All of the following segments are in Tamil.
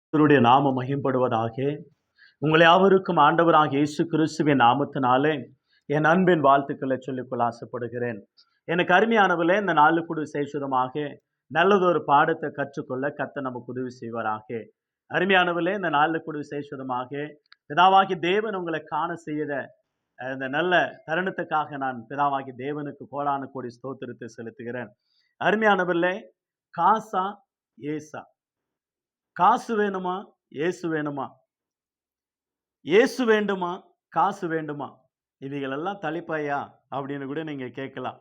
கர்த்தருடைய நாமம் மகிம்படுவதாக. உங்கள் யாவருக்கும் ஆண்டவராகிய இயேசு கிறிஸ்துவின் நாமத்தினாலே என் அன்பின் வாழ்த்துக்களை சொல்லிக்கொள்ள ஆசைப்படுகிறேன். எனக்கு அருமையானவர்களே, இந்த நாளுக்கூட விசேஷமாக நல்லதொரு பாடத்தை கற்றுக்கொள்ள கர்த்தர் நமக்கு உதவி செய்வாராக. அருமையானவர்களே, இந்த நாளுக்கூட விசேஷமாக பிதாவாகிய தேவன் உங்களை காண செய்த இந்த நல்ல தருணத்துக்காக நான் பிதாவாகிய தேவனுக்கு கோடான கோடி ஸ்தோத்திரத்தை செலுத்துகிறேன். அருமையானவர்களே, காசா ஏசா? காசு வேணுமா, இயேசு வேணுமா? இயேசு வேண்டுமா, காசு வேண்டுமா? இவைகளெல்லாம் தலைப்பாயா அப்படின்னு கூட நீங்க கேட்கலாம்.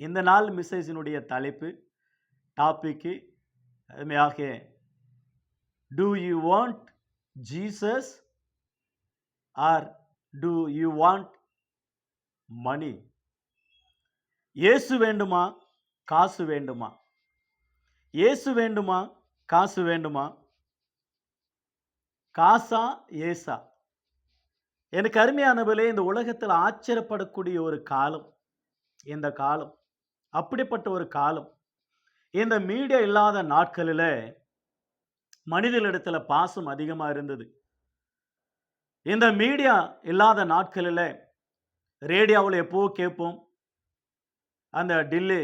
இந்த நாள் மெசேஜினுடைய தலைப்பு, டாபிக்கு அருமையாக, do you want Jesus or do you want money? இயேசு வேண்டுமா, காசு வேண்டுமா? இயேசு வேண்டுமா, காசு வேண்டுமா? காசா ஏசா? எனக்கு அருமையானவர்களே, இந்த உலகத்தில் ஆச்சரியப்படக்கூடிய ஒரு காலம் இந்த காலம். அப்படிப்பட்ட ஒரு காலம். இந்த மீடியா இல்லாத நாட்களில் மனிதர்களிடத்தில் பாசம் அதிகமா இருந்தது. இந்த மீடியா இல்லாத நாட்களில் ரேடியோவில் எப்போ கேட்போம், அந்த டில்லி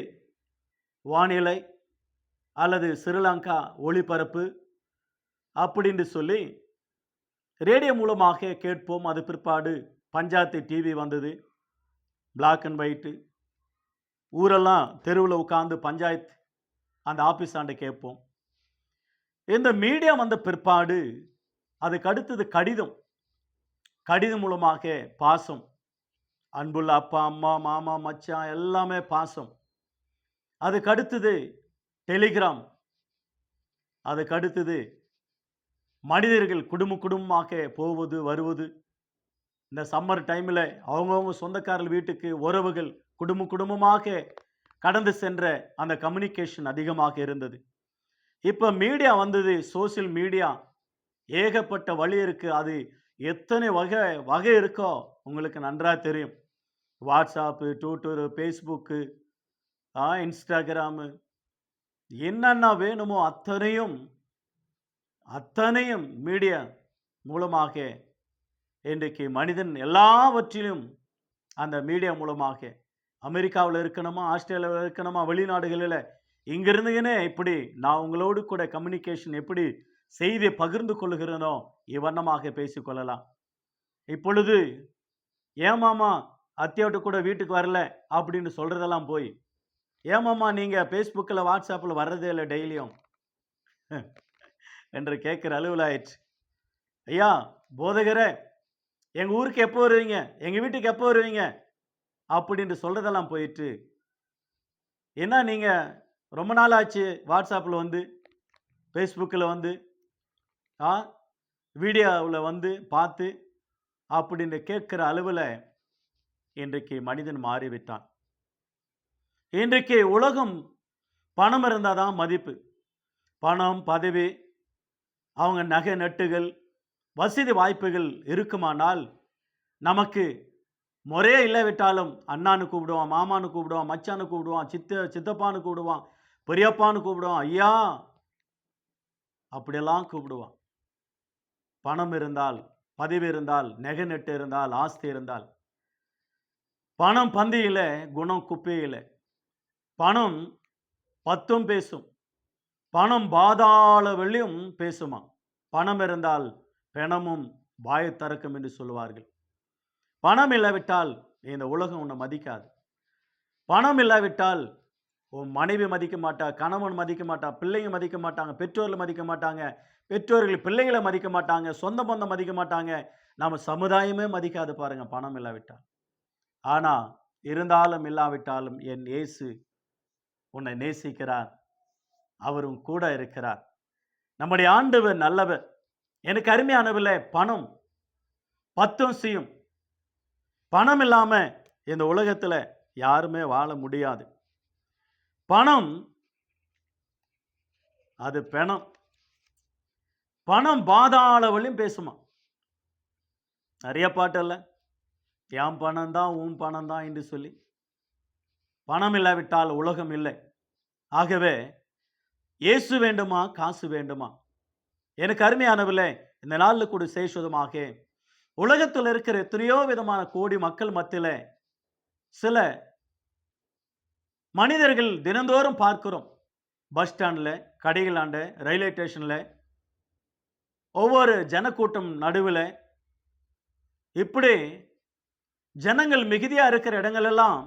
வானிலை அல்லது ஸ்ரீலங்கா ஒளிபரப்பு அப்படின்னு சொல்லி ரேடியோ மூலமாக கேட்போம். அது பிற்பாடு பஞ்சாயத்து டிவி வந்தது, பிளாக் அண்ட் ஒயிட்டு. ஊரெல்லாம் தெருவில் உட்கார்ந்து பஞ்சாயத்து அந்த ஆஃபீஸ் ஆண்டு கேட்போம். இந்த மீடியா வந்த பிற்பாடு அதுக்கு அடுத்தது கடிதம். கடிதம் மூலமாக பாசம், அன்புள்ள அப்பா அம்மா மாமா மச்சான் எல்லாமே பாசம். அதுக்கு அடுத்தது டெலிகிராம். அதுக்கு அடுத்தது மனிதர்கள் குடும்பமாக போவது வருவது. இந்த சம்மர் டைமில் அவங்கவுங்க சொந்தக்காரர்கள் வீட்டுக்கு உறவுகள் குடும்பமாக கடந்து சென்ற அந்த கம்யூனிகேஷன் அதிகமாக இருந்தது. இப்போ மீடியா வந்தது, சோசியல் மீடியா ஏகப்பட்ட வழி இருக்கு. அது எத்தனை வகை இருக்கோ உங்களுக்கு நன்றாக தெரியும். வாட்ஸ்அப்பு, ட்விட்டரு, ஃபேஸ்புக்கு, இன்ஸ்டாகிராமு, என்னென்ன வேணுமோ அத்தனையும் மீடியா மூலமாக இன்றைக்கு மனிதன் எல்லாவற்றிலும் அந்த மீடியா மூலமாக, அமெரிக்காவில் இருக்கணுமா, ஆஸ்திரேலியாவில் இருக்கணுமா, வெளிநாடுகளில் இங்கிருந்துங்கன்னே இப்படி நான் உங்களோடு கூட கம்யூனிகேஷன் எப்படி செய்தியை பகிர்ந்து கொள்கிறனோ இவ்வண்ணமாக பேசிக்கொள்ளலாம். இப்பொழுது ஏமாமா அத்தியோட்டு கூட வீட்டுக்கு வரல அப்படின்னு சொல்றதெல்லாம் போய், ஏமாமா நீங்கள் ஃபேஸ்புக்கில் வாட்ஸ்அப்பில் வர்றதே இல்லை டெய்லியும் என்று கேட்குற அளவில் ஆயிடுச்சு. ஐயா போதகரே, எங்கள் ஊருக்கு எப்போ வருவீங்க, எங்கள் வீட்டுக்கு எப்போ வருவீங்க அப்படின்னு சொல்கிறதெல்லாம் போயிட்டு, என்ன நீங்கள் ரொம்ப நாள் ஆச்சு வாட்ஸ்அப்பில் வந்து, ஃபேஸ்புக்கில் வந்து, வீடியோவில் வந்து பார்த்து அப்படின்னு கேட்குற அளவில் இன்றைக்கு மனிதன் மாறிவிட்டான். இன்றைக்கு உலகம் பணம் இருந்தால் தான் மதிப்பு. பணம், பதவி, அவங்க நகை நட்டுகள், வசதி வாய்ப்புகள் இருக்குமானால் நமக்கு முறையே இல்லாவிட்டாலும் அண்ணான்னு கூப்பிடுவான், மாமான்னு கூப்பிடுவான், மச்சான்னு கூப்பிடுவான், சித்தப்பான்னு கூப்பிடுவான், பெரியப்பான்னு கூப்பிடுவான், ஐயா அப்படியெல்லாம் கூப்பிடுவான். பணம் இருந்தால், பதவி இருந்தால், நகை நட்டு இருந்தால், ஆஸ்தி இருந்தால். பணம் பந்தியில, குணம் குப்பையில். பணம் பத்தும் பேசும், பணம் பாதாள வெளியும் பேசுமா. பணம் இருந்தால் பெணமும் வாயை திறக்கும் என்று சொல்லுவார்கள். பணம் இல்லாவிட்டால் இந்த உலகம் உன்னை மதிக்காது. பணம் இல்லாவிட்டால் உன் மனைவி மதிக்க மாட்டா, கணவன் மதிக்க மாட்டா, பிள்ளைங்க மதிக்க மாட்டாங்க, பெற்றோர்கள் மதிக்க மாட்டாங்க, பெற்றோர்கள் பிள்ளைகளை மதிக்க மாட்டாங்க, சொந்த பந்தம் மதிக்க மாட்டாங்க, நம்ம சமுதாயமே மதிக்காது பாருங்க பணம் இல்லாவிட்டால். ஆனா இருந்தாலும் இல்லாவிட்டாலும் என் இயேசு உன்னை நேசிக்கிறார், அவரும் கூட இருக்கிறார். நம்முடைய ஆண்டவர் நல்லவர். எனக்கு அருமையானவர்களே, பணம் பத்தும் செய்யும். பணம் இல்லாம இந்த உலகத்துல யாருமே வாழ முடியாது. பணம் அது பெணம். பணம் பாதாள வழியும் பேசுமா. நிறைய பாட்டல்ல, என் பணம் தான் உன் பணம் தான் என்று சொல்லி. பணம் இல்லாவிட்டால் உலகம் இல்லை. ஆகவே இயேசு வேண்டுமா, காசு வேண்டுமா? எனக்கு அருமையானவில்லை, இந்த நாளில் கூட சேஷமாக உலகத்தில் இருக்கிற எத்தனையோ விதமான கோடி மக்கள் மத்தியில சில மனிதர்கள் தினந்தோறும் பார்க்கிறோம். பஸ் ஸ்டாண்ட்ல, கடைகளாண்ட, ரயில்வே ஸ்டேஷன்ல, ஒவ்வொரு ஜனக்கூட்டம் நடுவில் இப்படி ஜனங்கள் மிகுதியா இருக்கிற இடங்கள் எல்லாம்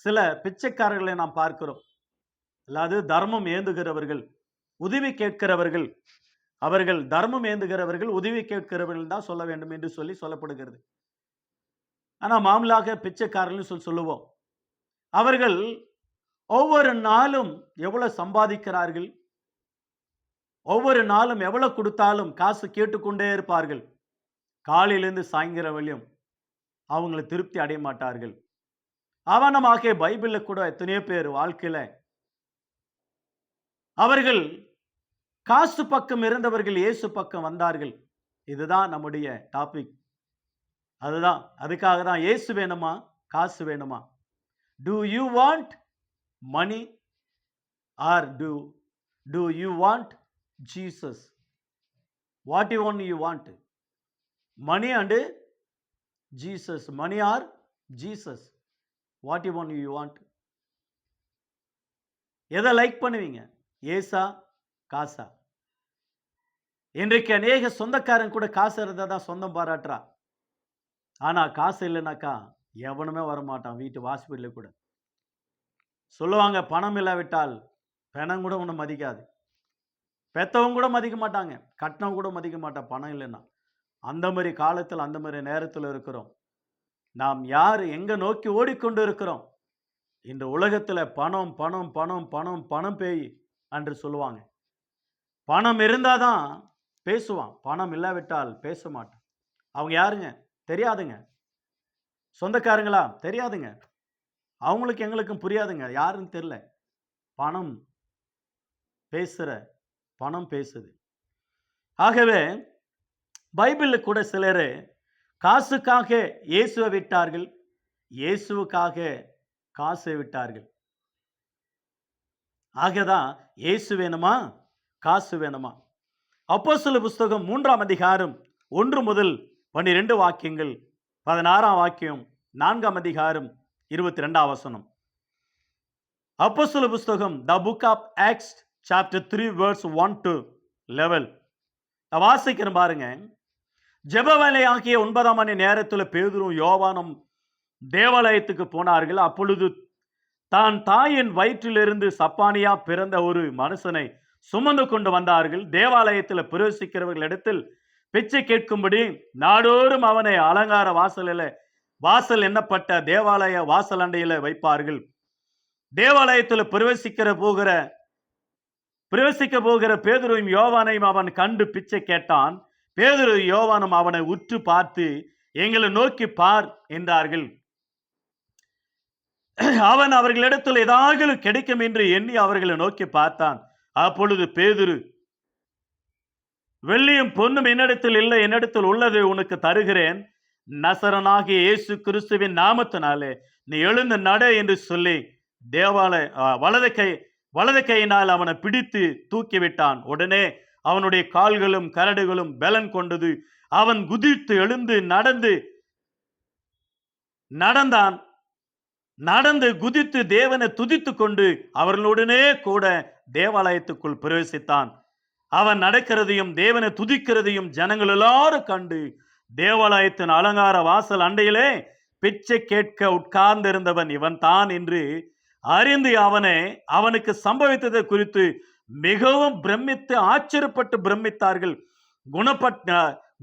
சில பிச்சைக்காரர்களை நாம் பார்க்கிறோம். அல்லாது தர்மம் ஏந்துகிறவர்கள், உதவி கேட்கிறவர்கள், அவர்கள் தர்மம் ஏந்துகிறவர்கள், உதவி கேட்கிறவர்கள் தான் சொல்ல வேண்டும் என்று சொல்லப்படுகிறது. ஆனா மாமூலாக பிச்சைக்காரர்கள் சொல்லுவோம். அவர்கள் ஒவ்வொரு நாளும் எவ்வளவு சம்பாதிக்கிறார்கள், ஒவ்வொரு நாளும் எவ்வளவு கொடுத்தாலும் காசு கேட்டுக்கொண்டே இருப்பார்கள். காலையிலிருந்து சாயங்காலம் வரையும் அவங்களை திருப்தி அடைய மாட்டார்கள். அவனமாக பைபிள்ல கூட எத்தனையோ பேர் வாழ்க்கையில அவர்கள் காசு பக்கம் இருந்தவர்கள் இயேசு பக்கம் வந்தார்கள். இதுதான் நம்முடைய டாபிக். அதுக்காக தான் இயேசு வேணுமா, காசு வேணுமா? Do you want money or do you want Jesus? What you want? Money and Jesus. Money or Jesus? What you want? எதை லைக் பண்ணுவீங்க? ஏசா, காசா? இன்றைக்கு அநேக சொந்தக்காரன் கூட காசு இருந்தா தான் சொந்தம் பாராட்டுறா. ஆனா காசு இல்லைனாக்கா எவனுமே வரமாட்டான் வீட்டு வாசப்படியில் கூட. சொல்லுவாங்க, பணம் இல்லாவிட்டால் பணம் கூட ஒன்றும் மதிக்காது. பெத்தவங்க கூட மதிக்க மாட்டாங்க, கட்டணம் கூட மதிக்க மாட்டான் பணம் இல்லைன்னா. அந்த மாதிரி காலத்தில், அந்த மாதிரி நேரத்தில் இருக்கிறோம். நாம் யார் எங்க நோக்கி ஓடிக்கொண்டு இருக்கிறோம்? இந்த உலகத்தில் பணம் பணம் பணம் பணம் பணம் பேய் என்று சொல்லுவாங்க. பணம் இருந்தாதான் பேசுவான், பணம் இல்லாவிட்டால் பேச மாட்டான். அவங்க யாருங்க? தெரியாதுங்க. சொந்தக்காரங்களா? தெரியாதுங்க. அவங்களுக்கு எங்களுக்கும் புரியாதுங்க, யாருன்னு தெரியல. பணம் பேசுது. ஆகவே பைபிளில் கூட சிலர் காசுக்காக இயேசுவை விட்டார்கள், இயேசுவுக்காக காசை விட்டார்கள். ஆகதான் இயேசு வேணுமா, காசு வேணுமா? அப்போஸ்தலர் புஸ்தகம் 3ஆம் அதிகாரம் 1 முதல் 12 வாக்கியங்கள், 16ஆம் வாக்கியம், 4ஆம் அதிகாரம் 22ஆம் வசனம். அப்போஸ்தலர் புஸ்தகம் The Book of Acts chapter 3 verse 1 to 11. வாசிக்கிறேன் பாருங்க. ஜெப வேளையாகிய 9ஆம் மணி நேரத்தில் பேதுரும் யோவானும் தேவாலயத்துக்கு போனார்கள். அப்பொழுது தான் தாயின் வயிற்றிலிருந்து சப்பானியா பிறந்த ஒரு மனுஷனை சுமந்து கொண்டு வந்தார்கள். தேவாலயத்தில் பிரவேசிக்கிறவர்களிடத்தில் பிச்சை கேட்கும்படி நாடோறும் அவனை அலங்கார வாசல் எண்ணப்பட்ட தேவாலய வாசல் அண்டையில வைப்பார்கள். தேவாலயத்தில் பிரவேசிக்க போகிற பேதுருவையும் யோவானையும் அவன் கண்டு பிச்சை கேட்டான். பேதுரு யோவானும் அவனை உற்று பார்த்து, எங்களை நோக்கி பார் என்றார்கள். அவன் அவர்களிடத்தில் ஏதாவது கிடைக்கும் என்று எண்ணி அவர்களை நோக்கி பார்த்தான். அப்பொழுது பேதுரு, வெள்ளியும் பொன்னும் என்னிடத்தில் இல்லை, என்னிடத்தில் உள்ளது உனக்கு தருகிறேன். நசரனாகிய இயேசு கிறிஸ்துவின் நாமத்தினாலே நீ எழுந்து நட என்று சொல்லி வலது கையினால் அவனை பிடித்து தூக்கிவிட்டான். உடனே அவனுடைய கால்களும் கரடுகளும் பலன் கொண்டது. அவன் குதித்து எழுந்து நடந்து குதித்து தேவனை துதித்து கொண்டு அவர்களுடனே கூட தேவாலயத்துக்குள் பிரவேசித்தான். அவன் நடக்கிறதையும் தேவனை துதிக்கிறதையும் ஜனங்கள் எல்லாரும் கண்டு தேவாலயத்தின் அலங்கார வாசல் அண்டையிலே பிச்சை கேட்க உட்கார்ந்திருந்தவன் இவன் தான் என்று அறிந்து அவனுக்கு சம்பவித்ததை குறித்து மிகவும் பிரமித்து ஆச்சரியப்பட்டு பிரமித்தார்கள்.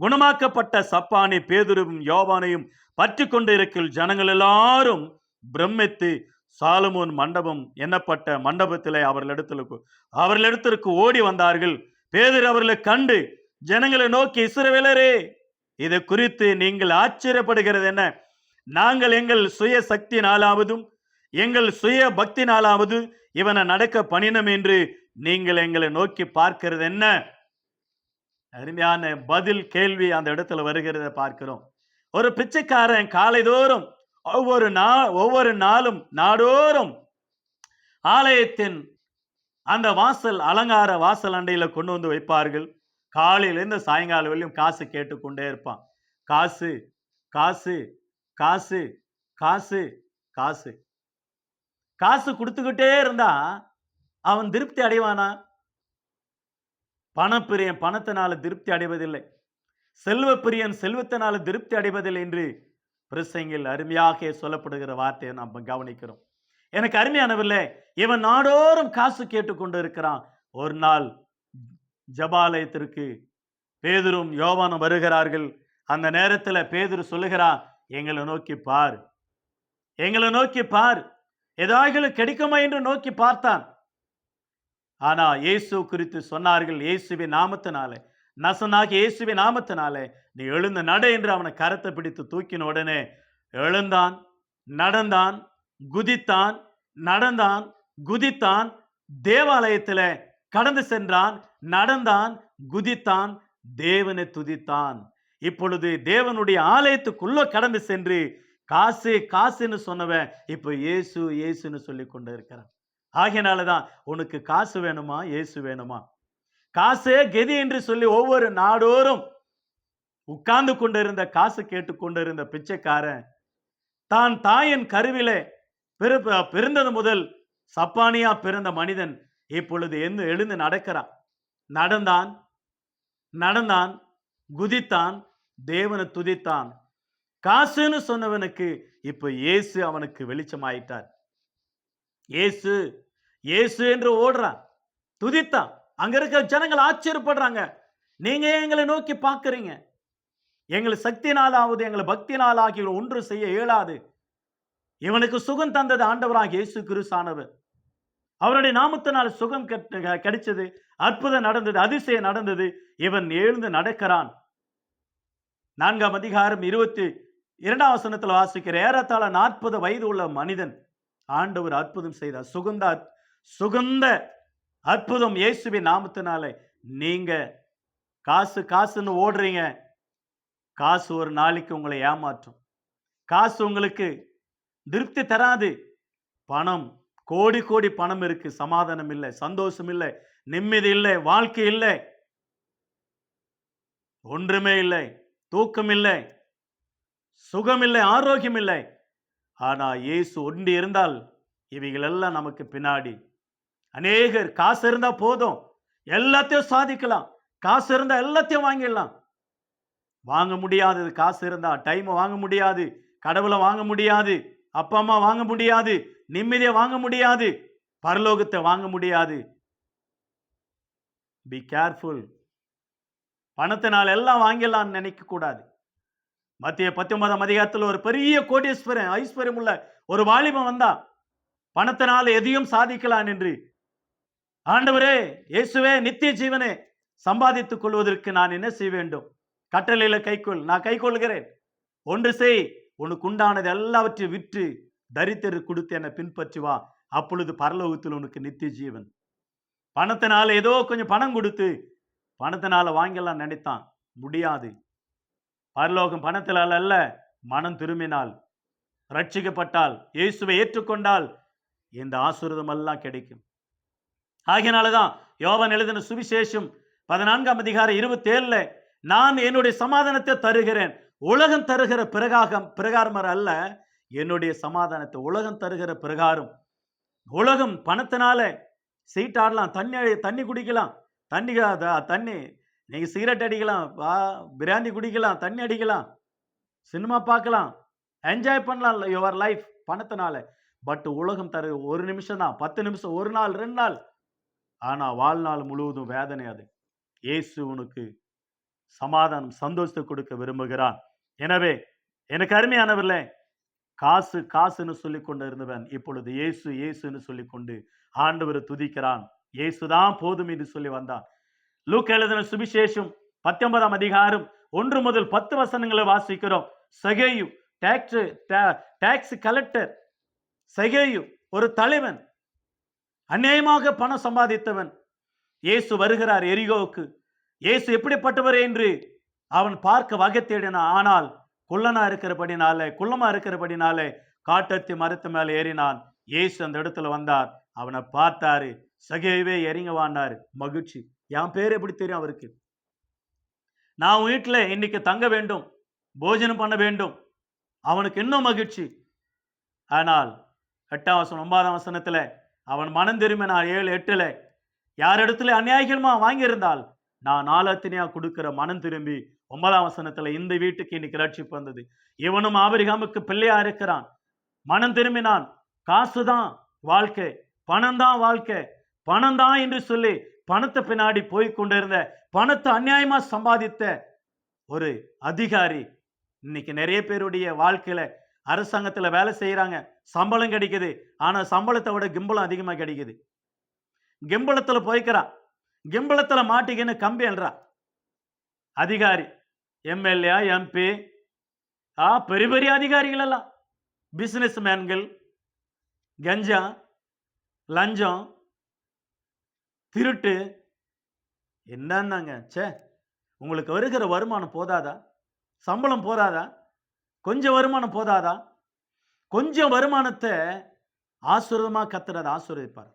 குணமாக்கப்பட்ட சப்பானி பேதுருவும் யோவானையும் பற்றி கொண்டு இருக்கிற ஜனங்கள் எல்லாரும் பிரமித்து சாலமோன் மண்டபம் எண்ணப்பட்ட மண்டபத்திலே அவர்களிடத்திற்கு ஓடி வந்தார்கள். பேதுரு அவர்களை கண்டு ஜனங்களை நோக்கி, இஸ்ரவேலரே, இதை குறித்து நீங்கள் ஆச்சரியப்படுகிறது என்ன? நாங்கள் எங்கள் சுய சக்தினாலாவதும் எங்கள் சுய பக்தினாலாவது இவனை நடக்க பணினம் என்று நீங்கள் எங்களை நோக்கி பார்க்கிறது என்ன? அருமையான பதில் கேள்வி அந்த இடத்துல வருகிறத பார்க்கிறோம். ஒரு பிச்சைக்காரன் காலைதோறும் ஒவ்வொரு நாளும் நாடோறும் ஆலயத்தின் அந்த அலங்கார வாசல் அண்டையில கொண்டு வந்து வைப்பார்கள். காலையிலேருந்து சாயங்காலம் வரையும் காசு கேட்டுக்கொண்டே இருப்பான். காசு, காசு, காசு, காசு, காசு. காசு குடுத்துக்கிட்டே இருந்தா அவன் திருப்தி அடைவானா? பணப்பிரியன் பணத்தினால திருப்தி அடைவதில்லை. செல்வப்பிரியன் செல்வத்தினால திருப்தி அடைவதில்லை என்று பிரசங்கில் அருமையாக சொல்லப்படுகிற வார்த்தையை நாம் கவனிக்கிறோம். எனக்கு அருமையானவில்லை, இவன் நாடோறும் காசு கேட்டுக்கொண்டு இருக்கிறான். ஒரு நாள் ஜபாலயத்திற்கு பேதுரும் யோவானும் வருகிறார்கள். அந்த நேரத்தில் பேதுரு சொல்லுகிறான், எங்களை நோக்கி பார், எங்களை நோக்கி பார், ஏதாவது கிடைக்குமா என்று நோக்கி பார்த்தான். ஆனா இயேசு குறித்து சொன்னார்கள், இயேசுவின் நாமத்தினாலே, நசனாகி இயேசுவின் நாமத்தினாலே நீ எழுந்து நட என்று அவனை கரத்தை பிடித்து தூக்கின உடனே எழுந்தான், நடந்தான், குதித்தான், நடந்தான், குதித்தான், தேவாலயத்தில் கடந்து சென்றான், நடந்தான், குதித்தான், தேவனை துதித்தான். இப்பொழுது தேவனுடைய ஆலயத்துக்குள்ள கடந்து சென்று காசு காசுன்னு சொன்னவன் இப்ப இயேசு இயேசுன்னு சொல்லி கொண்டு இருக்கிறான். ஆகையினாலதான் உனக்கு காசு வேணுமா, இயேசு வேணுமா? காசே கெதி என்று சொல்லி ஒவ்வொரு நாடோறும் உட்கார்ந்து கொண்டிருந்த காசு கேட்டு கொண்டிருந்த பிச்சைக்காரன் தான் தாயின் கருவிலே பிறந்தது முதல் சப்பானியா பிறந்த மனிதன் இப்பொழுது எழுந்து நடக்கிறான். நடந்தான், நடந்தான், குதித்தான், தேவனை துதித்தான். காசுன்னு சொன்னவனுக்கு இப்ப இயேசு அவனுக்கு வெளிச்சமாயிட்டார். இயேசு இயேசு என்று ஓடுறான், துதித்தான். அங்க இருக்க ஜனங்கள் ஆச்சரியப்படுறாங்க, நீங்க எங்களை நோக்கி பார்க்கறீங்க, எங்களை சக்தினாலாவது எங்களை பக்தினால் ஆகி ஒன்று செய்ய இயலாது. இவனுக்கு சுகம் தந்தது ஆண்டவராக இயேசு கிறிஸ்தானவர். அவருடைய நாமத்தினால் சுகம் கிடைச்சது, அற்புதம் நடந்தது, அதிசயம் நடந்தது. இவன் எழுந்து நடக்கிறான். 4ஆம் அதிகாரம் 22ஆம் வசனத்தில் வாசிக்கிற ஏறத்தாழ 40 வயது உள்ள மனிதன் ஆண்டவர் அற்புதம் செய்தார். சுகந்த அற்புதம் இயேசுவின் நாமத்தினாலே. நீங்க காசு காசுன்னு ஓடுறீங்க, காசு ஒரு நாளைக்கு உங்களை ஏமாற்றும். காசு உங்களுக்கு திருப்தி தராது. பணம், கோடி கோடி பணம் இருக்கு, சமாதானம் இல்லை, சந்தோஷம் இல்லை, நிம்மதி இல்லை, வாழ்க்கை இல்லை, ஒன்றுமே இல்லை, தூக்கம் இல்லை, சுகம் இல்லை, ஆரோக்கியம் இல்லை. ஆனா இயேசு ஒன்று இருந்தால் இவைகள் எல்லாம் நமக்கு பின்னாடி. அநேகர் காசு இருந்தா போதும், எல்லாத்தையும் சாதிக்கலாம், காசு இருந்தா எல்லாத்தையும் வாங்கிடலாம். வாங்க முடியாதது காசு இருந்தா டைம் வாங்க முடியாது, கடவுளை வாங்க முடியாது, அப்பா அம்மா வாங்க முடியாது, நிம்மதியை வாங்க முடியாது, பரலோகத்தை வாங்க முடியாது. Be careful. பணத்தினால் எல்லாம் வாங்கிடலாம் நினைக்க கூடாது. மத்திய 19ஆம் அதிகாரத்தில் ஒரு பெரிய கோடீஸ்வரன், ஐஸ்வர்யம் உள்ள ஒரு வாலிபன் வந்தா, பணத்தினால் எதையும் சாதிக்கலாம் என்று. ஆண்டவரே, இயேசுவே, நித்திய ஜீவனே, சம்பாதித்துக் கொள்வதற்கு நான் என்ன செய்ய வேண்டும்? கட்டளையில கைக்கொள், நான் கை கொள்கிறேன். ஒன்று செய், உனக்கு உண்டானது எல்லாவற்றையும் விற்று தரித்திர கொடுத்து என்னை பின்பற்றி வா, அப்பொழுது பரலோகத்தில் உனக்கு நித்திய ஜீவன். பணத்தினால ஏதோ கொஞ்சம் பணம் கொடுத்து பணத்தினால வாங்கலாம் நினைத்தான், முடியாது. பரலோகம் பணத்தினால் அல்ல, மனம் திரும்பினால், ரட்சிக்கப்பட்டால், இயேசுவை ஏற்றுக்கொண்டால் இந்த ஆசீர்வாதம் எல்லாம் கிடைக்கும். ஆகையினாலதான் யோவான் எழுதின சுவிசேஷம் 14ஆம் அதிகாரம் 27ல, நான் என்னுடைய சமாதானத்தை தருகிறேன், உலகம் தருகிற பிரகாரம் அல்ல, என்னுடைய சமாதானத்தை உலகம் தருகிற பிரகாரம். உலகம் பணத்தினால சீட்டாடலாம், தண்ணி குடிக்கலாம், தண்ணி நீங்க சிகரெட் அடிக்கலாம், பிராந்தி குடிக்கலாம், தண்ணி அடிக்கலாம், சினிமா பார்க்கலாம், என்ஜாய் பண்ணலாம் யுவர் லைஃப் பணத்தினால. பட் உலகம் தரு ஒரு நிமிஷம் தான், 10 நிமிஷம், ஒரு நாள், 2 நாள். ஆனா வாழ்நாள் முழுவதும் வேதனை. அது இயேசு உனக்கு சமாதானம், சந்தோஷத்தை கொடுக்க விரும்புகிறான். எனவே எனக்கு அருமையானவர்களே, காசு காசுன்னு சொல்லிக் கொண்டு இருந்தவன் இப்பொழுது இயேசு இயேசுன்னு சொல்லிக்கொண்டு ஆண்டவரை துதிக்கிறான். இயேசுதான் போதும் என்று சொல்லி வந்தான். லூக்கா எழுதின சுவிசேஷம் 19ஆம் அதிகாரம் 1 முதல் 10 வசனங்களை வாசிக்கிறோம். சகேயு டாக்ஸ் கலெக்டர், சகேயு ஒரு தலைவன், அநியாயமாக பணம் சம்பாதித்தவன். இயேசு வருகிறார் எரிகோவுக்கு. இயேசு எப்படிப்பட்டவர் என்று அவன் பார்க்க வகை தேடினான். ஆனால் குள்ளமா இருக்கிறபடினாலே காட்டத்தி மரத்து மேல ஏறினான். இயேசு அந்த இடத்துல வந்தார், அவனை பார்த்தாரு, சகேயுவே இறங்கி வான்னாரு. மகிழ்ச்சி. என் பேர் எப்படி தெரியும் அவருக்கு? நான் வீட்டில் இன்னைக்கு தங்க வேண்டும், போஜனம் பண்ண வேண்டும். அவனுக்கு இன்னும் மகிழ்ச்சி. ஆனால் 8ஆம் வசனம் 9ஆம் வசனத்தில் அவன் மனம் திரும்பினான். 7, 8 யாரிடத்துல அநியாயமா வாங்கியிருந்தால் நான் நாலத்தினியா கொடுக்கிற மனம் திரும்பி 9ஆம் வசனத்துல இந்த வீட்டுக்கு இன்னைக்கு ரட்சிப்பு வந்தது. இவனும் ஆபிரகாமுக்கு பிள்ளையா இருக்கிறான். மனம் திரும்பினான். காசுதான் வாழ்க்கை, பணம் தான் வாழ்க்கை, பணம் தான் என்று சொல்லி பணத்தை பின்னாடி போய் கொண்டிருந்த, பணத்தை அநியாயமா சம்பாதித்த ஒரு அதிகாரி இன்னைக்கு நிறைய பேருடைய வாழ்க்கையில அரசாங்கத்துல வேலை செய்யறாங்க, சம்பளம் கிடைக்குது. ஆனா சம்பளத்தை விட கிம்பளம் அதிகமா கிடைக்குது. கிம்பளத்துல போய்க்கிறான், கிம்பளத்துல மாட்டிக்கின்னு கம்பி என்றா அதிகாரி, எம்எல்ஏ, எம்பி, பெரிய பெரிய அதிகாரிகள் எல்லாம் பிசினஸ் மேன்கள், கஞ்சா, லஞ்சம், திருட்டு என்னன்னாங்க. சே, உங்களுக்கு வருகிற வருமானம் போதாதா? சம்பளம் போதாதா? கொஞ்சம் வருமானம் போதாதா? கொஞ்சம் வருமானத்தை ஆசீர்வாதமா கர்த்தர் ஆசீர்வதிப்பார்.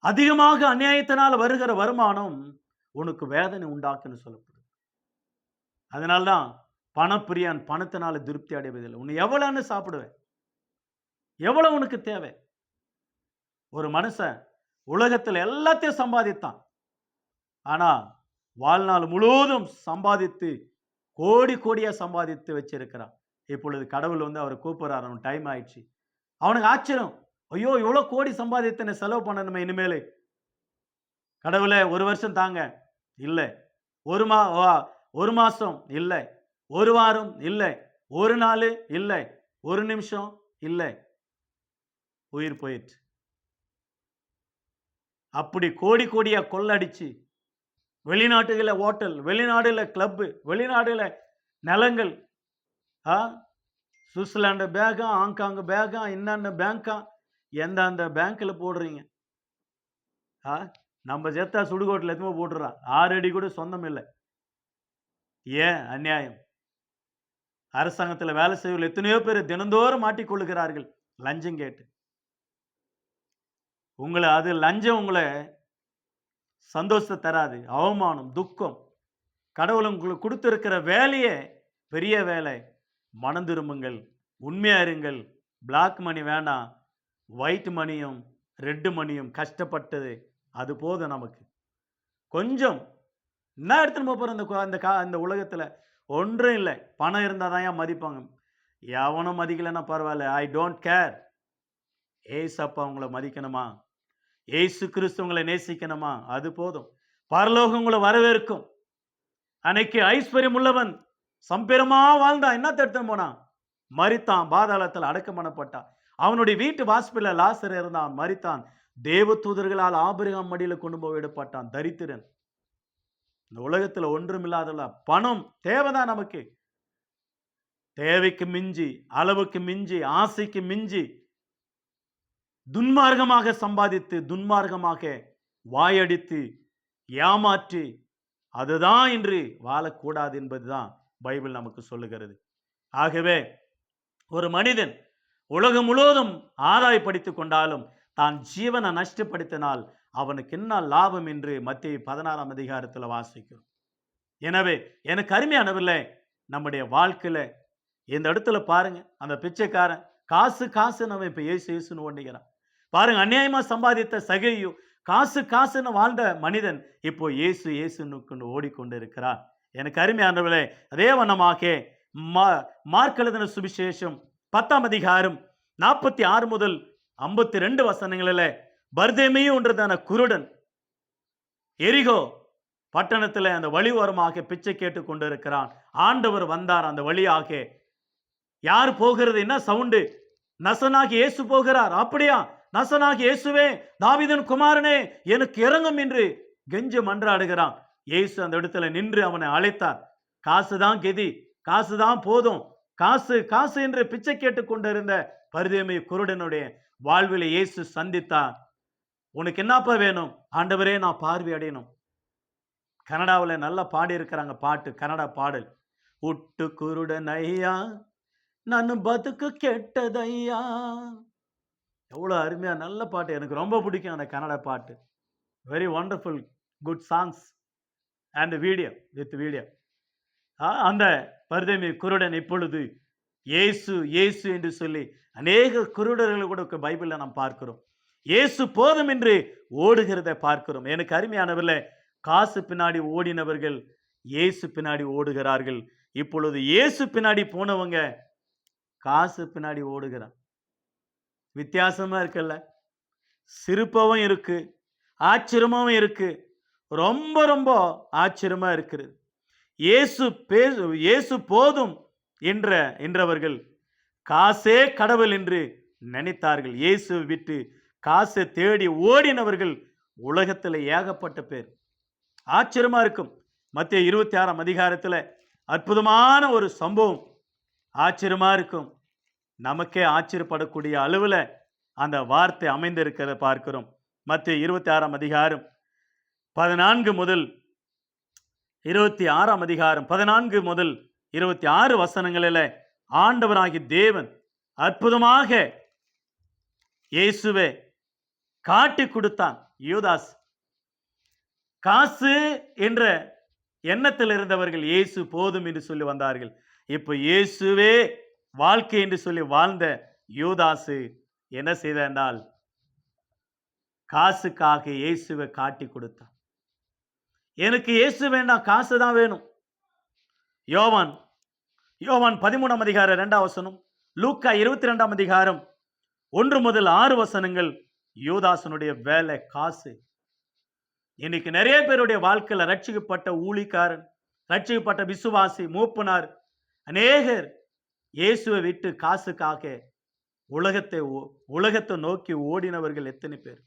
அதிகமாக அநியாயத்தினால் வருகிற வருமானம் உனக்கு வேதனை உண்டாக்குன்னு சொல்லப்படுது. அதனால்தான் பணப்பிரியான் பணத்தினால திருப்தி அடைவதில்லை. உன்னை எவ்வளவுன்னு சாப்பிடுவேன், எவ்வளவு உனக்கு தேவை? ஒரு மனுஷன் உலகத்தில் எல்லாத்தையும் சம்பாதித்தான். ஆனா வாழ்நாள் முழுவதும் சம்பாதித்து கோடி கோடியா சம்பாதித்து வச்சிருக்கிறான். இப்பொழுது கடவுள் அவரை கூப்பிடுறார். அவன் டைம் ஆயிடுச்சு. அவனுக்கு ஆச்சரியம், ஐயோ இவ்வளவு கோடி சம்பாதித்தனை செலவு பண்ணணுமே இனிமேல். கடவுளே 1 வருஷம் தாங்க. இல்லை. ஒரு மாசம் இல்லை, ஒரு வாரம் இல்லை, ஒரு நாள் இல்லை, ஒரு நிமிஷம் இல்லை, உயிர் போயிடுச்சு. அப்படி கோடி கோடியா கொள்ளடிச்சு வெளிநாட்டுல ஹோட்டல், வெளிநாடுல கிளப், வெளிநாடுல நிலங்கள், சுவிட்சர்லாந்து பேங்கா, ஹாங்காங் பேங்கா, என்னென்ன பேங்கா, எந்தெந்த பேங்க்ல போடுறீங்க? நம்ம ஜெத்தா சுடுகோட்டில் எதுவுமே போட்டுறா, 6 அடி கூட சொந்தம் இல்லை. ஏன் அநியாயம்? அரசாங்கத்தில் வேலை செய்வதில் எத்தனையோ பேர் தினந்தோறும் மாட்டிக்கொள்ளுகிறார்கள் லஞ்சம் கேட்டு. உங்களை அது லஞ்சம் உங்களை சந்தோஷத்தை தராது, அவமானம், துக்கம். கடவுள் உங்களுக்கு கொடுத்திருக்கிற வேலையே பெரிய வேலை. மனம் திரும்புங்கள், உண்மையா இருங்கள். பிளாக் மணி வேண்டாம், ஒயிட் மணியும் ரெட் மணியும் கஷ்டப்பட்டது அது போதும் நமக்கு. கொஞ்சம் என்ன எடுத்துன்னு போகிற இந்த உலகத்தில் ஒன்றும் இல்லை. பணம் இருந்தால் தான் ஏன் மதிப்பாங்க? எவனும் மதிக்கலைன்னா பரவாயில்ல, ஐ டோன்ட் கேர். ஏசப்பா உங்களை மதிக்கணுமா? ஏசு கிறிஸ்து உங்களை நேசிக்கணுமா? அது போதும். பரலோகம் உங்களை வரவேற்கும். அன்னைக்கு ஐஸ்வர்யம் உள்ளவன் சம்பெருமா வாழ்ந்தான். என்ன எடுத்துன்னு போனான்? மரித்தான், பாதாளத்தில் அடக்கம் பண்ணப்பட்டான். அவனுடைய வீட்டு வாசல்ல லாசர் இருந்தான், மரித்தான். தேவ தூதர்களால் ஆபிரகாம் மடியில கொண்டு போய் விடப்பட்டான். தரித்திரன். இந்த உலகத்துல ஒன்றுமில்லாத பணம் தேவைதான் நமக்கு. தேவைக்கு மிஞ்சி, அளவுக்கு மிஞ்சி, ஆசைக்கு மிஞ்சி துன்மார்க்கமாக சம்பாதித்து, துன்மார்க்கமாக வாயடித்து, ஏமாற்றி, அதுதான் இன்று வாழக்கூடாது என்பதுதான் பைபிள் நமக்கு சொல்லுகிறது. ஆகவே ஒரு மனிதன் உலகம் முழுவதும் ஆதாயப்படுத்திக் கொண்டாலும் தான் ஜீவனை நஷ்டப்படுத்தினால் அவனுக்கு என்ன லாபம் என்று மத்தேயு 16ஆம் அதிகாரத்தில் வாசிக்கிறோம். எனவே எனக்கு அருமையானவில்லை, நம்முடைய வாழ்க்கையில இந்த இடத்துல பாருங்க, அந்த பிச்சைக்காரன் காசு காசு நம்ம இப்ப இயேசுன்னு ஓடுகிறான் பாருங்க. அநியாயமா சம்பாதித்த சகையு காசு காசுன்னு வாழ்ந்த மனிதன் இப்போ இயேசுன்னு ஓடிக்கொண்டு இருக்கிறார். எனக்கு அருமையானவர்களே, அதே வண்ணமாக மார்க் எழுதின சுவிசேஷம் 10ஆம் அதிகாரம் 46 முதல் 52 வசனங்களில் பர்தேமியுன்றதான குருடன் எரிகோ பட்டணத்தில் அந்த வழி ஓரமாக பிச்சை கேட்டு கொண்டு இருக்கிறான். ஆண்டவர் வந்தார் அந்த வழியாக. யார் போகிறது? என்ன சவுண்டு? நசனாகி இயேசு போகிறார். அப்படியா? நசனாகி இயேசுவே, தாவீதின் குமாரனே, எனக்கு இறங்கும் என்று கெஞ்ச மன்றாடுகிறான். இயேசு அந்த இடத்துல நின்று அவனை அழைத்தார். காசுதான் கெதி, காசுதான் போதும், காசு காசு என்று பிச்சை கேட்டு கொண்டிருந்த பர்தேமியு குருடனுடைய வாழ்வில் இயேசு சந்தித்தார். உனக்கு என்னப்பா வேணும்? ஆண்டவரே, நான் பார்வை அடையணும். கனடாவில் நல்லா பாடி இருக்கிறாங்க பாட்டு, கனடா பாடல். உட்டு குருடன் ஐயா, நான் பதுக்கு கெட்டதையா. எவ்வளோ அருமையா நல்ல பாட்டு. எனக்கு ரொம்ப பிடிக்கும் அந்த கன்னட பாட்டு. Very wonderful, good songs. And video with video. அந்த பர்தேமி குருடன் இப்பொழுது இயேசு இயேசு என்று சொல்லி அநேக குருடர்கள் கூட பைபிளில் நாம் பார்க்கிறோம். இயேசு போதும் என்று ஓடுகிறதை பார்க்கிறோம். எனக்கு அருமையானவர்களே, காசு பின்னாடி ஓடினவர்கள் இயேசு பின்னாடி ஓடுகிறார்கள். இப்பொழுது இயேசு பின்னாடி போனவங்க காசு பின்னாடி ஓடுகிறான். வித்தியாசமா இருக்குல்ல? சிரிப்பாவும் இருக்கு, ஆச்சரியமாவும் இருக்கு, ரொம்ப ரொம்ப ஆச்சரியமா இருக்கிறது. இயேசு போதும் என்றவர்கள் காசே கடவுள் என்று நினைத்தார்கள். இயேசு விட்டு காசை தேடி ஓடினவர்கள் உலகத்தில் ஏகப்பட்ட பேர். ஆச்சரியமா இருக்கும். மத்தேயு 26ஆம் அதிகாரத்தில் அற்புதமான ஒரு சம்பவம் ஆச்சரியமா இருக்கும். நமக்கே ஆச்சரியப்படக்கூடிய அளவில் அந்த வார்த்தை அமைந்திருக்கிறத பார்க்கிறோம். மத்தேயு 26ஆம் அதிகாரம் 14 முதல் 26ஆம் அதிகாரம் 14 முதல் 26 வசனங்களில் ஆண்டவராகிய தேவன் அற்புதமாக இயேசுவை காட்டி கொடுத்தான். யூதாஸ் காசு என்ற எண்ணத்தில் இருந்தவர்கள் இயேசு போதும் என்று சொல்லி வந்தார்கள். இப்போ இயேசுவே வாழ்க்கை என்று சொல்லி வாழ்ந்த யூதாசு என்ன செய்தால் காசுக்காக இயேசுவை காட்டி கொடுத்தான். எனக்கு இயேசு வேண்டாம், காசு தான் வேணும். யோவான் 13ஆம் அதிகாரம் 2ஆம் வசனம், லூக்கா 22ஆம் அதிகாரம் 1 முதல் 6 வசனங்கள். யூதாசனுடைய வேலை காசு. இன்னைக்கு நிறைய பேருடைய வாழ்க்கையில் ரட்சிக்கப்பட்ட ஊழிக்காரன், ரட்சிக்கப்பட்ட விசுவாசி, மூப்பனார் அநேகர் இயேசுவை விட்டு காசுக்காக உலகத்தை நோக்கி ஓடினவர்கள் எத்தனை பேர்.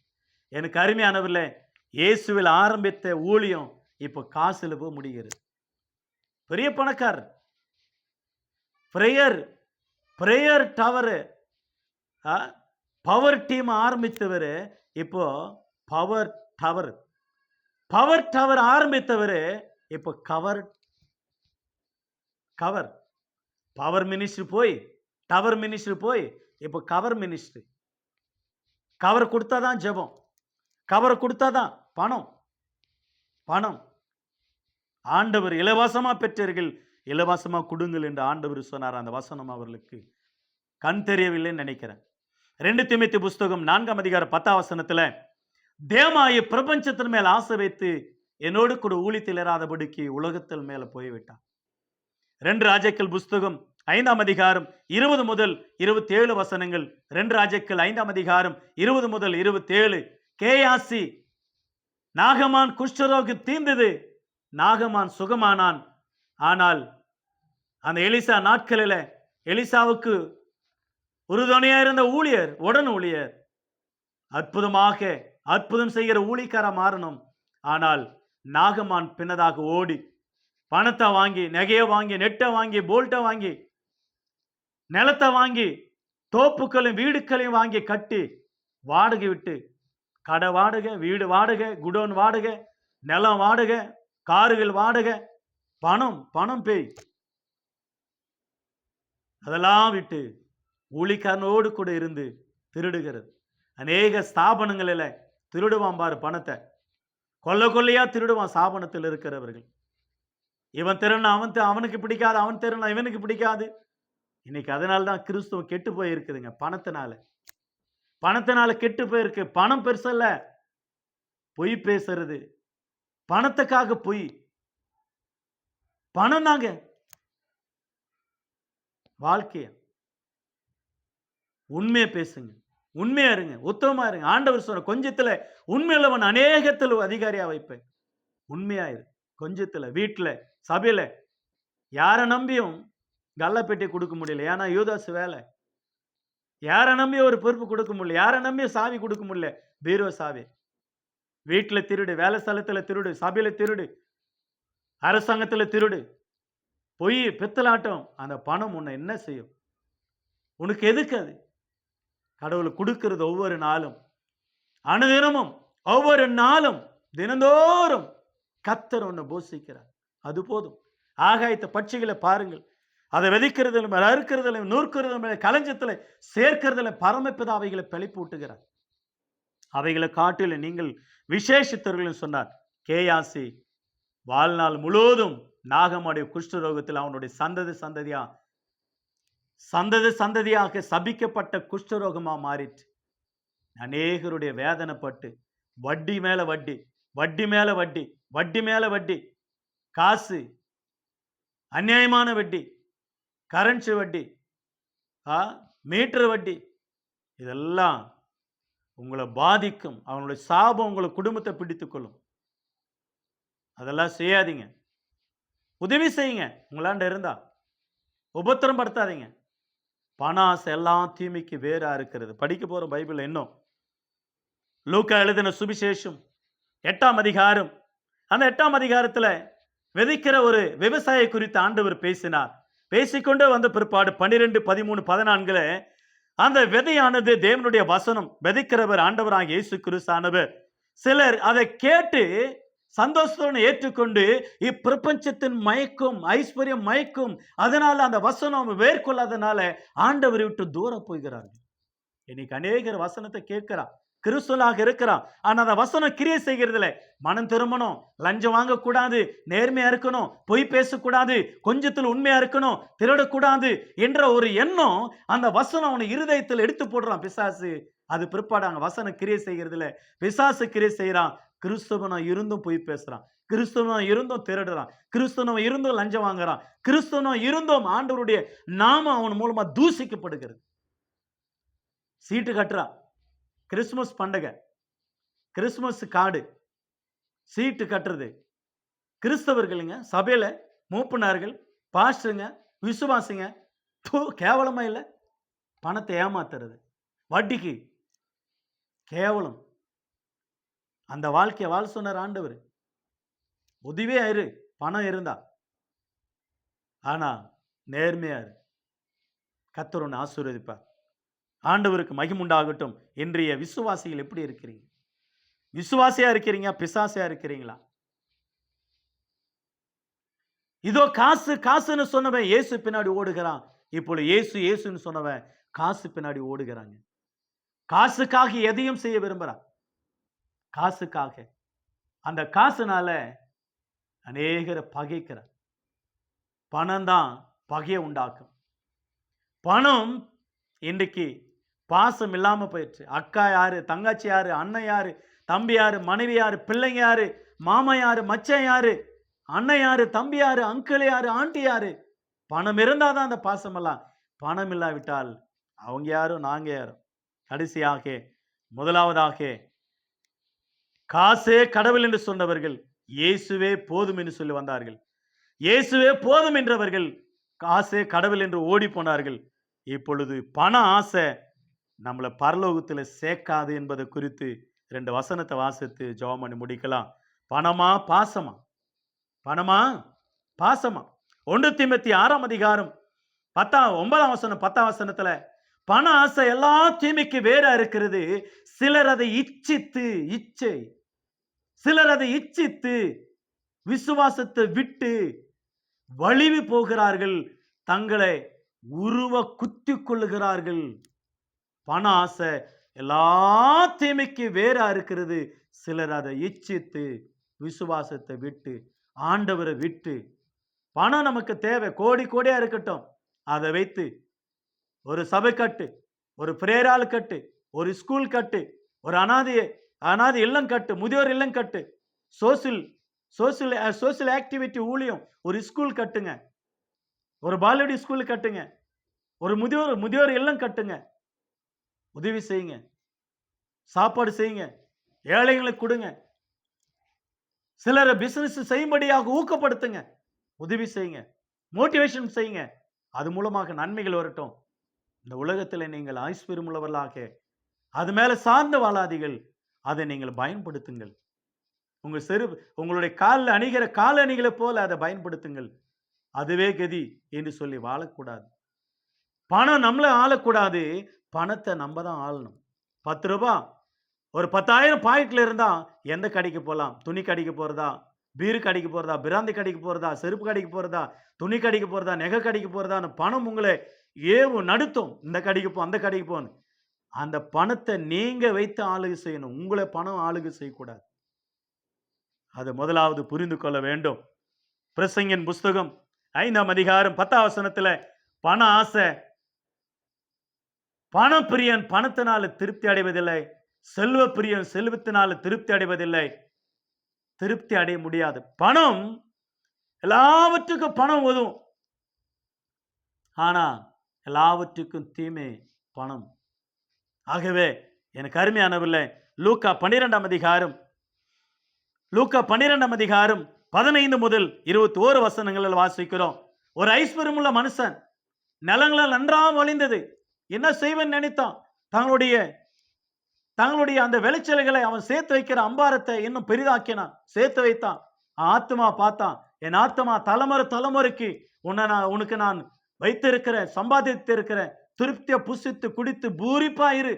எனக்கு அருமையானவர்களே, இயேசுவில் ஆரம்பித்த ஊழியம் இப்போ காசுல போய் முடிகிறது. பெரிய பணக்காரர், பிரேயர் டவர் பவர் டீம் ஆரம்பித்தவர், இப்போ பவர் டவர் ஆரம்பித்தவர் இப்போ கவர் பவர் மினிஸ்ட்ரி போய் டவர் மினிஸ்ட்ரி போய் இப்போ கவர் மினிஸ்ட்ரி. கவர் கொடுத்தாதான் ஜெபம், கவர் கொடுத்தாதான் பணம். ஆண்டவர் இலவசமா பெற்றீர்கள், இலவசமா கொடுங்கள் என்று ஆண்டவர் சொன்னார். அந்த வசனம் அவர்களுக்கு கண் தெரியவில்லைன்னு நினைக்கிறேன். 2 தீமோத்தேயு புஸ்தகம் 4ஆம் அதிகாரம் 10ஆம் வசனத்துல, தேமாயி பிரபஞ்சத்தின் மேல் ஆசை வைத்து என்னோடு கூட ஊழியத்தில் இராதபடிக்கு உலகத்தில் மேல போய்விட்டான். 2 ராஜாக்கள் புஸ்தகம் 5ஆம் அதிகாரம் 20 முதல் 27 வசனங்கள். 2 ராஜாக்கள் 5ஆம் அதிகாரம் 20 முதல் 27. கேயாசி நாகமான் குஷ்டரோகி தீர்ந்தது, நாகமான் சுகமானான். ஆனால் அந்த எலிசா நாட்களில் எலிசாவுக்கு உறுதுணையா இருந்த உடன் ஊழியர் அற்புதம் செய்கிற ஊழியக்கார மாறணும். ஆனால் நாகமான் பின்னதாக ஓடி பணத்தை வாங்கி, நகையை வாங்கி, நெட்டை வாங்கி, போல்ட்டை வாங்கி, நிலத்தை வாங்கி, தோப்புக்களையும் வீடுகளையும் வாங்கி கட்டி வாடகை விட்டு, கடை வாடகை, வீடு வாடகை, குடோன் வாடகை, நிலம் வாடகை, கார்கள் வாடகை, பணம் பேய், அதெல்லாம் விட்டு ஊழிக்காரனோடு கூட இருந்து திருடுகிறது. அநேக ஸ்தாபனங்களில் திருடுவான் பாரு பணத்தை, கொள்ளையா திருடுவான். ஸ்தாபனத்தில் இருக்கிறவர்கள் இவன் திருநா அவனுக்கு பிடிக்காது, அவன் திருநா இவனுக்கு பிடிக்காது. இன்னைக்கு அதனால்தான் கிறிஸ்துவம் கெட்டு போயிருக்குதுங்க. பணத்தினால கெட்டு போயிருக்கு. பணம் பெருசல்ல, பொய் பேசுறது, பணத்துக்காக பொய். பணம் தாங்க வாழ்க்கைய. உண்மையை பேசுங்க, உண்மையா இருங்க, உத்தமமா இருங்க. ஆண்டவர் சொன்ன கொஞ்சத்துல உண்மையுள்ளவன் அநேகத்தில் அதிகாரியா வைப்பேன். உண்மையாயிரு. கொஞ்சத்துல, வீட்டுல, சபையில யாரை நம்பியும் கள்ளப்பெட்டி கொடுக்க முடியல. ஏன்னா யூதாஸ் வேலை. யாரை நம்பி ஒரு பொறுப்பு கொடுக்க முடியல, யாரை நம்பி சாவி கொடுக்க முடியல. பீரோ சாவி. வீட்டுல திருடு, வேலை ஸ்தலத்துல திருடு, சபையில திருடு, அரசாங்கத்துல திருடு, பொய், பித்தலாட்டம். அந்த பணம் உன்னை என்ன செய்யும்? உனக்கு எதுக்கு அது? கடவுள் கொடுக்கிறது ஒவ்வொரு நாளும், அனுதினமும், ஒவ்வொரு நாளும், தினந்தோறும் கர்த்தர் உன்னை போஷிக்கிறார். அது போதும். ஆகாயத்த பட்சிகளை பாருங்கள், அதை விதைக்கிறதிலும், அறுக்கிறதிலும், நூற்கிறதிலும், களஞ்சத்தில் சேர்க்கிறதிலும் பரமபிதா அவைகளை பிழைப்பூட்டுகிறார். அவைகளை காட்டில நீங்கள் விசேஷித்தவர்கள் சொன்னார். கேயாசி வாழ்நாள் முழுவதும் நாகமாடைய குஷ்டரோகத்தில் அவனுடைய சந்ததியாக சபிக்கப்பட்ட குஷ்டரோகமா மாறிட்டு அநேகருடைய வேதனைப்பட்டு வட்டி மேல வட்டி, வட்டி மேல வட்டி, வட்டி மேல வட்டி, காசு, அநியாயமான வட்டி, கரன்சி வட்டி, மீட்டர் வட்டி, இதெல்லாம் உங்களை பாதிக்கும். அவனுடைய சாபம் உங்களை குடும்பத்தை பிடித்துக் கொள்ளும். அதெல்லாம் செய்யாதீங்க. உதவி செய்யுங்க உங்களாண்ட இருந்தா. உபத்திரம் படுத்தாதீங்க. பண ஆசை எல்லாம் தீமைக்கு வேறா இருக்கிறது. படிக்க போற பைபிள் இன்னும் லூக்கா எழுதின சுவிசேஷம் 8ஆம் அதிகாரம். அந்த 8ஆம் அதிகாரத்துல விதைக்கிற ஒரு விவசாயி குறித்து ஆண்டவர் பேசினார். பேசிக்கொண்டே வந்த பிற்பாடு 12, 13, 14 அந்த விதையானது தேவனுடைய வசனம். விதைக்கிறவர் ஆண்டவராகிய இயேசு கிறிஸ்துவானவர். சிலர் அதை கேட்டு சந்தோஷத்தோடு ஏற்றுக்கொண்டு இப்பிரபஞ்சத்தின் மயக்கும், ஐஸ்வர்யம் மயக்கும், அதனால அந்த வசனம் வேர்கொள்ளாதனால ஆண்டவரை விட்டு தூரம் போகிறார்கள். இன்னைக்கு அநேகர் வசனத்தை கேட்கிறான், கிறிஸ்துவாக இருக்கிறான். ஆனா அந்த வசனம் கிரியை செய்கிறதுல மனம் திரும்பணும், லஞ்சம் வாங்கக்கூடாது, நேர்மையா இருக்கணும், பொய் பேசக்கூடாது, கொஞ்சத்தில் உண்மையா இருக்கணும், திருடக்கூடாது என்ற ஒரு எண்ணம் அந்த வசனம் அவனை இருதயத்தில் எடுத்து போடுறான் பிசாசு. அது பிற்பாடு அங்க வசனம் கிரியை செய்கிறதுல பிசாசு கிரியை செய்யறான். கிறிஸ்துவனா இருந்தும் பொய் பேசுறான், கிறிஸ்துவனா இருந்தும் திருடுறான், கிறிஸ்துவனா இருந்தும் லஞ்சம் வாங்குறான், கிறிஸ்துவனா இருந்தும் ஆண்டவருடைய நாமம் அவன் மூலமா தூசிக்கப்படுகிறது. சீட்டு கட்டுறான், கிறிஸ்துமஸ் பண்டிகை, கிறிஸ்துமஸ் கார்டு, சீட்டு கட்டுறது. கிறிஸ்தவர்களுங்க சபையில மூப்பனார்கள், பாஸ்டருங்க, விசுவாசிங்க கேவலமா இல்லை? பணத்தை ஏமாத்துறது, வட்டிக்கு கேவலம். அந்த வாழ்க்கையை வாழ சொன்னார் ஆண்டவர். உதவியே ஆயிரு பணம் இருந்தா, ஆனா நேர்மையா இரு, கர்த்தர் உன்னை ஆசீர்வதிப்பார். ஆண்டவருக்கு மகிமுண்டாகட்டும். இன்றைய விசுவாசிகள் எப்படி இருக்கிறீங்க? விசுவாசியா இருக்கிறீங்க, பிசாசியா இருக்கிறீங்களா? இதோ காசு காசுன்னு சொன்னவன் இயேசு பின்னாடி ஓடுகிறான். இப்பொழுது இயேசுன்னு சொன்னவன் காசு பின்னாடி ஓடுகிறாங்க. காசுக்காக எதையும் செய்ய விரும்புறான். காசுக்காக அந்த காசுனால அநேகரை பகைக்கிறார். பணம் தான் பகையை உண்டாக்கும். பணம் இன்றைக்கு பாசம் இல்லாம போயிடுச்சு. அக்கா யாரு, தங்கச்சி யாரு, அண்ணன் யாரு, தம்பி யாரு, மனைவி யாரு, பிள்ளைங்க யாரு, மாமா யாரு, மச்சன் யாரு, அண்ணன் யாரு, தம்பி யாரு, அங்கிள் யாரு, ஆண்டி யாரு. பணம் இருந்தாதான் அந்த பாசம் எல்லாம். பணம் இல்லாவிட்டால் அவங்க யாரும் நாங்க யாரும். கடைசியாக முதலாவதாக காசே கடவுள் என்று சொன்னவர்கள் இயேசுவே போதும் என்று சொல்லி வந்தார்கள். இயேசுவே போதும் என்றவர்கள் காசே கடவுள் என்று ஓடி போனார்கள். இப்பொழுது பண ஆசை நம்மளை பரலோகத்தில் சேர்க்காது என்பதை குறித்து 2 வசனத்தை வாசித்து ஜெபம் பண்ணி முடிக்கலாம். பணமா பாசமா? பணமா பாசமா? 1 தீமோத்தேயு 6ஆம் அதிகாரம் 9ஆம் வசனம் 10ஆம் வசனத்துல பண ஆசை எல்லா தீமைக்கு வேற இருக்கிறது. சிலர் அதை இச்சித்து விசுவாசத்தை விட்டு வலிவு போகிறார்கள், தங்களை உருவ குத்தி கொள்ளுகிறார்கள். பண ஆசை எல்லா தீமைக்கு வேற இருக்கிறது. சிலர் அதை இச்சித்து விசுவாசத்தை விட்டு, ஆண்டவரை விட்டு. பணம் நமக்கு தேவை, கோடி கோடியா இருக்கட்டும், அதை வைத்து ஒரு சபை கட்டு, ஒரு பிரேரால் கட்டு, ஒரு ஸ்கூல் கட்டு, ஒரு அனாதை இல்லம் கட்டு, முதியோர் இல்லம் கட்டு, சோசியல் ஆக்டிவிட்டி ஊழியம், ஒரு ஸ்கூல் கட்டுங்க, ஒரு பாலடி ஸ்கூல் கட்டுங்க, ஒரு முதியோர் இல்லம் கட்டுங்க. உதவி செய்யுங்க, சாப்பாடு செய்யுங்க, ஏழைகளுக்கு கொடுங்க. சிலரை பிசினஸ் செய்யும்படியாக ஊக்கப்படுத்துங்க, உதவி செய்யுங்க, மோட்டிவேஷன் செய்யுங்க. அது மூலமாக நன்மைகள் வரட்டும். இந்த உலகத்தில் நீங்கள் ஐஸ்வர்யம் உள்ளவர்களாக அது மேல சார்ந்த வாழாதீர்கள். அதை நீங்கள் பயன்படுத்துங்கள். உங்களுடைய காலில் அணிகிற கால அணிகளை போல அதை பயன்படுத்துங்கள். அதுவே கதி என்று சொல்லி வாழக்கூடாது. பணம் நம்மள ஆளக்கூடாது, பணத்தை நம்ம தான் ஆளணும். 10 ரூபாய் ஒரு 10,000 பாக்கெட்ல இருந்தா எந்த கடைக்கு போகலாம்? துணி கடைக்கு போறதா, பீரு கடைக்கு போறதா, பிராந்தி கடைக்கு போறதா, செருப்பு கடைக்கு போறதா, துணி கடைக்கு போறதா, நெகை கடைக்கு போறதா? பணம் உங்களை நடுத்தும், இந்த கடைக்கு போ, அந்த கடைக்கு போன்னு. அந்த பணத்தை நீங்க வைத்து ஆளுகை செய்யணும், உங்களை பணம் ஆளுகை செய்யக்கூடாது. அது முதலாவது புரிந்து கொள்ள வேண்டும். பிரசங்கின் புஸ்தகம் 5ஆம் அதிகாரம் 10ஆம் வசனத்துல பண ஆசை, பணப்பிரியன் பணத்தினால திருப்தி அடைவதில்லை, செல்வ பிரியன் செல்வத்தினால திருப்தி அடைவதில்லை. திருப்தி அடைய முடியாது. பணம் எல்லாவற்றுக்கும் பணம் உதவும். ஆனா எல்லாவற்றுக்கும் தீமை பணம். ஆகவே எனக்கு அருமையானவர்களே, லூக்கா 12ஆம் அதிகாரம் 15 முதல் 21 வசனங்களில் வாசிக்கிறோம். ஒரு ஐஸ்வர்யமுள்ள மனுஷன் நிலங்களால் நன்றாக வழிந்தது. என்ன செய்வன் நினைத்தான். தங்களுடைய அந்த விளைச்சல்களை அவன் சேர்த்து வைக்கிற அம்பாரத்தை இன்னும் பெரிதாக்கினான், சேர்த்து வைத்தான். ஆத்மா பார்த்தான், என் ஆத்மா தலைமுறைக்கு உனக்கு நான் வைத்திருக்கிற சம்பாதித்திருக்கிற திருப்திய புசித்து குடித்து பூரிப்பாயிரு,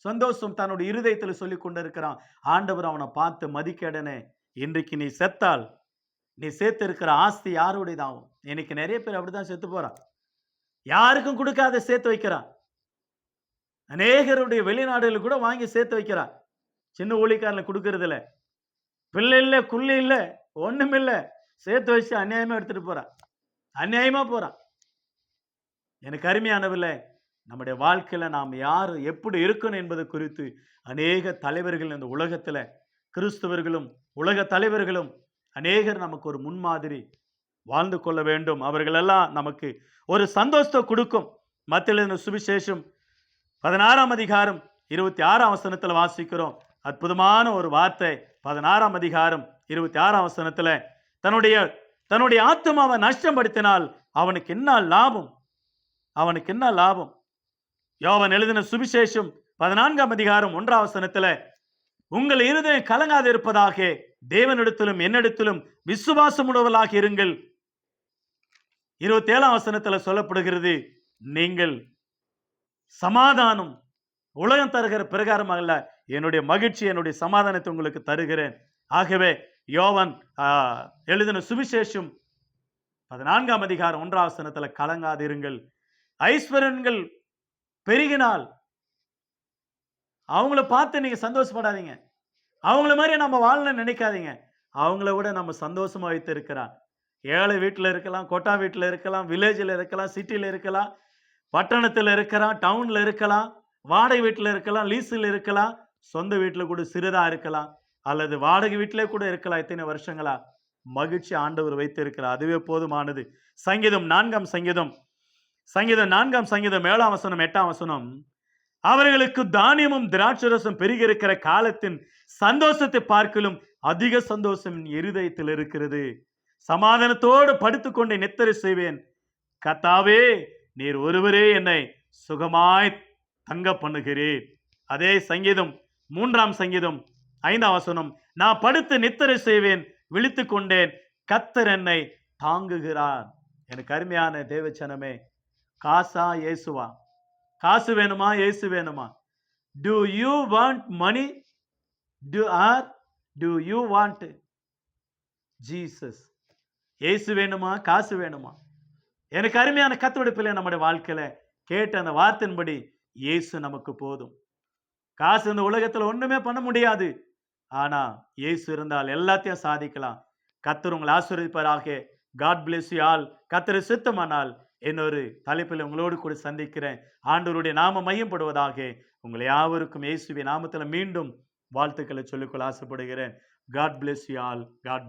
சந்தோஷம் தன்னுடைய இருதயத்தில் சொல்லி கொண்டிருக்கிறான். ஆண்டவர் அவனை பார்த்து மதிக்கேடனே, இன்றைக்கு நீ செத்தால் நீ சேர்த்து இருக்கிற ஆஸ்தி யாருடையதாகும். இன்னைக்கு நிறைய பேர் அப்படிதான் செத்து போறான். யாருக்கும் கொடுக்காத சேர்த்து வைக்கிறான். அநேகருடைய வெளிநாடுகள் கூட வாங்கி சேர்த்து வைக்கிறான். சின்ன ஊழிக்காரல கொடுக்கறது இல்ல, பிள்ளை இல்ல, குள்ளி இல்ல, ஒண்ணும் இல்ல, சேர்த்து வச்சு அநியாயமா எடுத்துட்டு போறான், அநியாயமா போறான். எனக்கு அருமையானவில்லை, நம்முடைய வாழ்க்கையில நாம் யார் எப்படி இருக்கணும் என்பது குறித்து அநேக தலைவர்கள் இந்த உலகத்துல, கிறிஸ்தவர்களும் உலக தலைவர்களும் அநேகர் நமக்கு ஒரு முன்மாதிரி வாழ்ந்து கொள்ள வேண்டும். அவர்கள் எல்லாம் நமக்கு ஒரு சந்தோஷத்தை கொடுக்கும். மத்தேயு சுவிசேஷம் 16ஆம் அதிகாரம் 26ஆம் வசனத்துல வாசிக்கிறோம். அற்புதமான ஒரு வார்த்தை. 16ஆம் அதிகாரம் 26ஆம் வசனத்துல, தன்னுடைய ஆத்துமாவை நஷ்டப்படுத்தினால் அவனுக்கு என்ன லாபம், அவனுக்கு என்ன லாபம். யோவான் எழுதின சுவிசேஷம் 14ஆம் அதிகாரம் 1ஆம் வசனத்துல, உங்கள் இருதயம் கலங்காது இருப்பதாக தேவனிடத்திலும் என்னிடத்திலும் விசுவாசம் உடையவர்களாக இருங்கள். 27ஆம் வசனத்துல சொல்லப்படுகிறது, நீங்கள் சமாதானம் உலகம் தருகிற பிரகாரம் அல்ல, என்னுடைய மகிழ்ச்சி என்னுடைய சமாதானத்தை உங்களுக்கு தருகிறேன். ஆகவே யோவான் எழுதின சுவிசேஷம் 14ஆம் அதிகாரம் 1ஆம் வசனத்துல கலங்காதிருங்கள். ஐஸ்வர்யங்கள் பெருகினால் அவங்கள பார்த்து நீங்க சந்தோஷப்படாதீங்க. அவங்கள மாதிரி நம்ம வாழணும்னு நினைக்காதீங்க. அவங்கள விட நம்ம சந்தோஷமா வைத்து இருக்கிறான். ஏழை வீட்டில் இருக்கலாம், கொட்டா வீட்டில் இருக்கலாம், வில்லேஜில் இருக்கலாம், சிட்டியில் இருக்கலாம், பட்டணத்தில் இருக்கலாம், டவுன்ல இருக்கலாம், வாடகை வீட்டில் இருக்கலாம், லீஸில் இருக்கலாம், சொந்த வீட்டில் கூட சிறிதா இருக்கலாம், அல்லது வாடகை வீட்டிலே கூட இருக்கலாம். இத்தனை வருஷங்களா மகிழ்ச்சி ஆண்டவர் வைத்து இருக்கிறார். அதுவே போதுமானது. சங்கீதம் 4ஆம் சங்கீதம் 7ஆம் வசனம் 8ஆம் வசனம், அவர்களுக்கு தானியமும் திராட்சரசம் பெருகி இருக்கிற காலத்தின் சந்தோஷத்தை பார்க்கலும் அதிக சந்தோஷம் இருதயத்தில் இருக்கிறது. சமாதானத்தோடு படுத்துக்கொண்டு நித்திரை செய்வேன். கர்த்தாவே, நீர் ஒருவரே என்னை சுகமாய் தங்க பண்ணுகிறீர். அதே சங்கீதம் 3ஆம் சங்கீதம் 5ஆம் வசனம், நான் படுத்து நித்திரை செய்வேன், விழித்துக் கொண்டேன், கர்த்தர் என்னை தாங்குகிறார். எனக்கு அருமையான தேவச்சனமே, காசா இயேசுவா? காசு வேணுமா, இயேசு வேணுமா? Do you want money? Do you want Jesus? இயேசு வேணுமா, காசு வேணுமா? எனக்கு அருமையான கர்த்தருடைய பிள்ளை, நம்முடைய வாழ்க்கையில கேட்ட அந்த வார்த்தையின்படி இயேசு நமக்கு போதும். காசு இந்த உலகத்துல ஒண்ணுமே பண்ண முடியாது. ஆனா இயேசு இருந்தால் எல்லாத்தையும் சாதிக்கலாம். கர்த்தர் உங்களை ஆசீர்வதிப்பாராக. God bless you all. கர்த்தர் சித்தமானால் இன்னொரு தலைப்பில் உங்களோடு கூட சந்திக்கிறேன். ஆண்டவருடைய நாம மையப்படுவதாக. உங்களை யாவருக்கும் இயேசுவின் நாமத்தில் மீண்டும் வாழ்த்துக்களை சொல்லிக்கொள்ள ஆசைப்படுகிறேன். God bless you all. God bless.